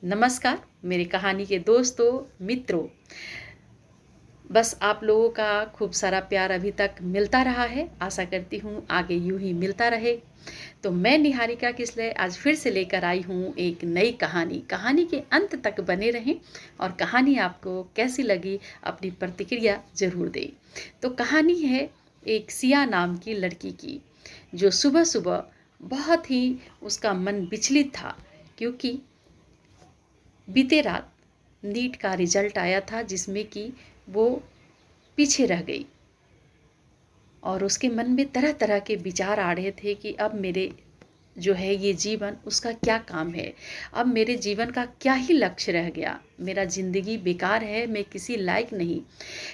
नमस्कार मेरे कहानी के दोस्तों, मित्रों। बस आप लोगों का खूब सारा प्यार अभी तक मिलता रहा है। आशा करती हूँ आगे यूं ही मिलता रहे। तो मैं निहारिका किसले आज फिर से लेकर आई हूँ एक नई कहानी के अंत तक बने रहें और कहानी आपको कैसी लगी अपनी प्रतिक्रिया ज़रूर दें। तो कहानी है एक सिया नाम की लड़की की, जो सुबह सुबह बहुत ही उसका मन विचलित था, क्योंकि बीते रात नीट का रिजल्ट आया था जिसमें कि वो पीछे रह गई और उसके मन में तरह तरह के विचार आ रहे थे कि अब मेरे जो है ये जीवन उसका क्या काम है, अब मेरे जीवन का क्या ही लक्ष्य रह गया। मेरा ज़िंदगी बेकार है, मैं किसी लायक नहीं,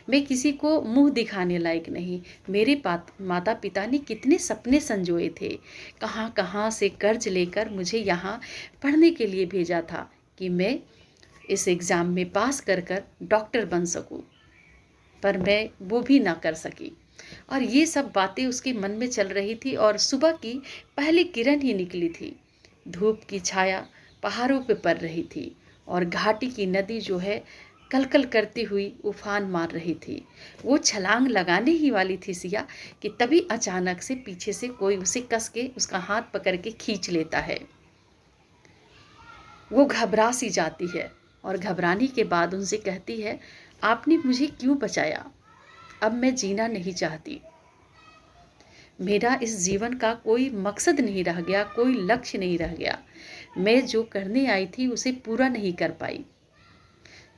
मैं किसी को मुंह दिखाने लायक नहीं। मेरे माता पिता ने कितने सपने संजोए थे, कहाँ कहाँ से कर्ज लेकर मुझे यहाँ पढ़ने के लिए भेजा था कि मैं इस एग्ज़ाम में पास कर कर डॉक्टर बन सकूं, पर मैं वो भी ना कर सकी। और ये सब बातें उसके मन में चल रही थी और सुबह की पहली किरण ही निकली थी। धूप की छाया पहाड़ों पे पड़ रही थी और घाटी की नदी जो है कलकल करती हुई उफान मार रही थी। वो छलांग लगाने ही वाली थी सिया कि तभी अचानक से पीछे से कोई उसे कस के उसका हाथ पकड़ के खींच लेता है। वो घबरा सी जाती है और घबराने के बाद उनसे कहती है, आपने मुझे क्यों बचाया? अब मैं जीना नहीं चाहती। मेरा इस जीवन का कोई मकसद नहीं रह गया, कोई लक्ष्य नहीं रह गया। मैं जो करने आई थी उसे पूरा नहीं कर पाई।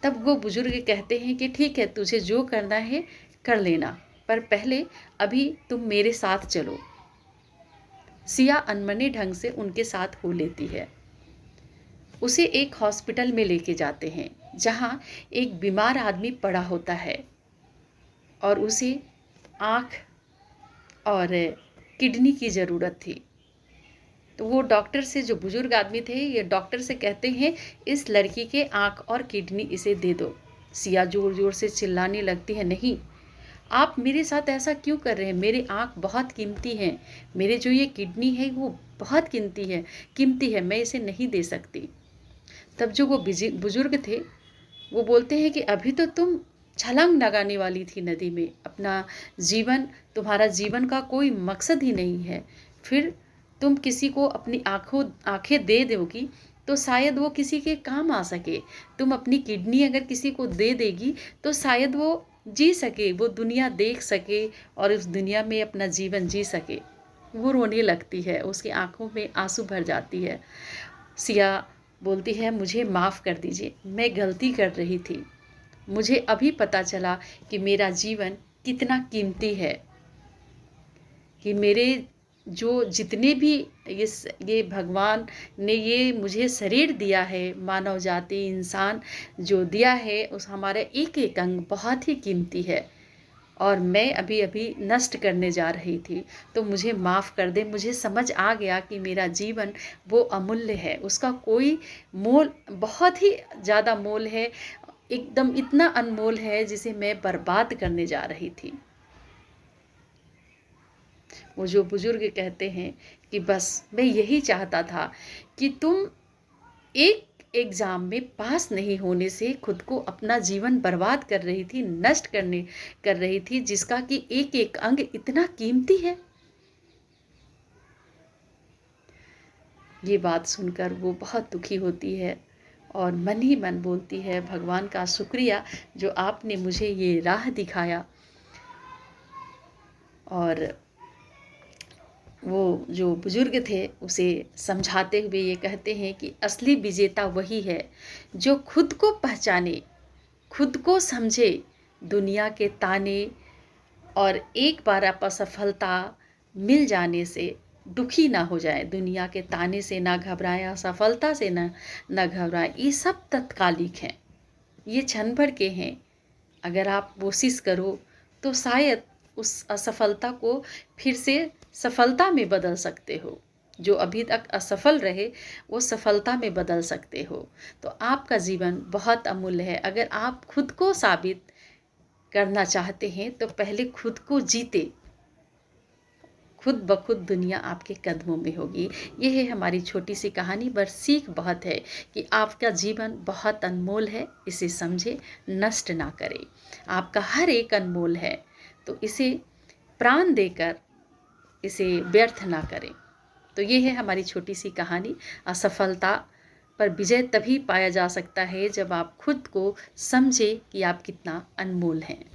तब वो बुजुर्ग कहते हैं कि ठीक है, तुझे जो करना है कर लेना, पर पहले अभी तुम मेरे साथ चलो। सिया अनमने ढंग से उनके साथ हो लेती है। उसे एक हॉस्पिटल में लेके जाते हैं जहाँ एक बीमार आदमी पड़ा होता है और उसे आँख और किडनी की ज़रूरत थी। तो वो डॉक्टर से, जो बुजुर्ग आदमी थे, ये डॉक्टर से कहते हैं इस लड़की के आँख और किडनी इसे दे दो। सिया ज़ोर ज़ोर से चिल्लाने लगती है, नहीं, आप मेरे साथ ऐसा क्यों कर रहे हैं? मेरे आँख बहुत कीमती हैं, मेरे जो ये किडनी है वो बहुत कीमती है, मैं इसे नहीं दे सकती। तब जो वो बुजुर्ग थे वो बोलते हैं कि अभी तो तुम छलांग लगाने वाली थी नदी में, अपना जीवन, तुम्हारा जीवन का कोई मकसद ही नहीं है, फिर तुम किसी को अपनी आंखें दे दोगी तो शायद वो किसी के काम आ सके। तुम अपनी किडनी अगर किसी को दे देगी तो शायद वो जी सके, वो दुनिया देख सके और उस दुनिया में अपना जीवन जी सके। वो रोने लगती है, उसकी आंखों में आंसू भर जाती है। सिया बोलती है, मुझे माफ़ कर दीजिए, मैं गलती कर रही थी। मुझे अभी पता चला कि मेरा जीवन कितना कीमती है, कि मेरे जो जितने भी ये भगवान ने ये मुझे शरीर दिया है, मानव जाति, इंसान जो दिया है, उस हमारे एक एक अंग बहुत ही कीमती है और मैं अभी अभी नष्ट करने जा रही थी। तो मुझे माफ़ कर दे। मुझे समझ आ गया कि मेरा जीवन वो अमूल्य है, उसका कोई मोल, बहुत ही ज़्यादा मोल है, एकदम इतना अनमोल है जिसे मैं बर्बाद करने जा रही थी। वो जो बुजुर्ग कहते हैं कि बस मैं यही चाहता था कि तुम एक एग्ज़ाम में पास नहीं होने से खुद को, अपना जीवन बर्बाद कर रही थी, नष्ट कर रही थी, जिसका कि एक एक अंग इतना कीमती है। ये बात सुनकर वो बहुत दुखी होती है और मन ही मन बोलती है, भगवान का शुक्रिया जो आपने मुझे ये राह दिखाया। और वो जो बुजुर्ग थे उसे समझाते हुए ये कहते हैं कि असली विजेता वही है जो खुद को पहचाने, खुद को समझे, दुनिया के ताने और एक बार असफलता मिल जाने से दुखी ना हो जाए, दुनिया के ताने से ना घबराएं, असफलता से ना घबराएं। ये सब तत्कालिक हैं, ये क्षण भर के हैं। अगर आप कोशिश करो तो शायद उस असफलता को फिर से सफलता में बदल सकते हो। जो अभी तक असफल रहे वो सफलता में बदल सकते हो। तो आपका जीवन बहुत अमूल्य है। अगर आप खुद को साबित करना चाहते हैं तो पहले खुद को जीते, खुद ब खुद दुनिया आपके कदमों में होगी। ये है हमारी छोटी सी कहानी, पर सीख बहुत है कि आपका जीवन बहुत अनमोल है, इसे समझे, नष्ट ना करें। आपका हर एक अनमोल है, तो इसे प्राण देकर इसे व्यर्थ ना करें। तो ये है हमारी छोटी सी कहानी। असफलता पर विजय तभी पाया जा सकता है जब आप खुद को समझे कि आप कितना अनमोल हैं।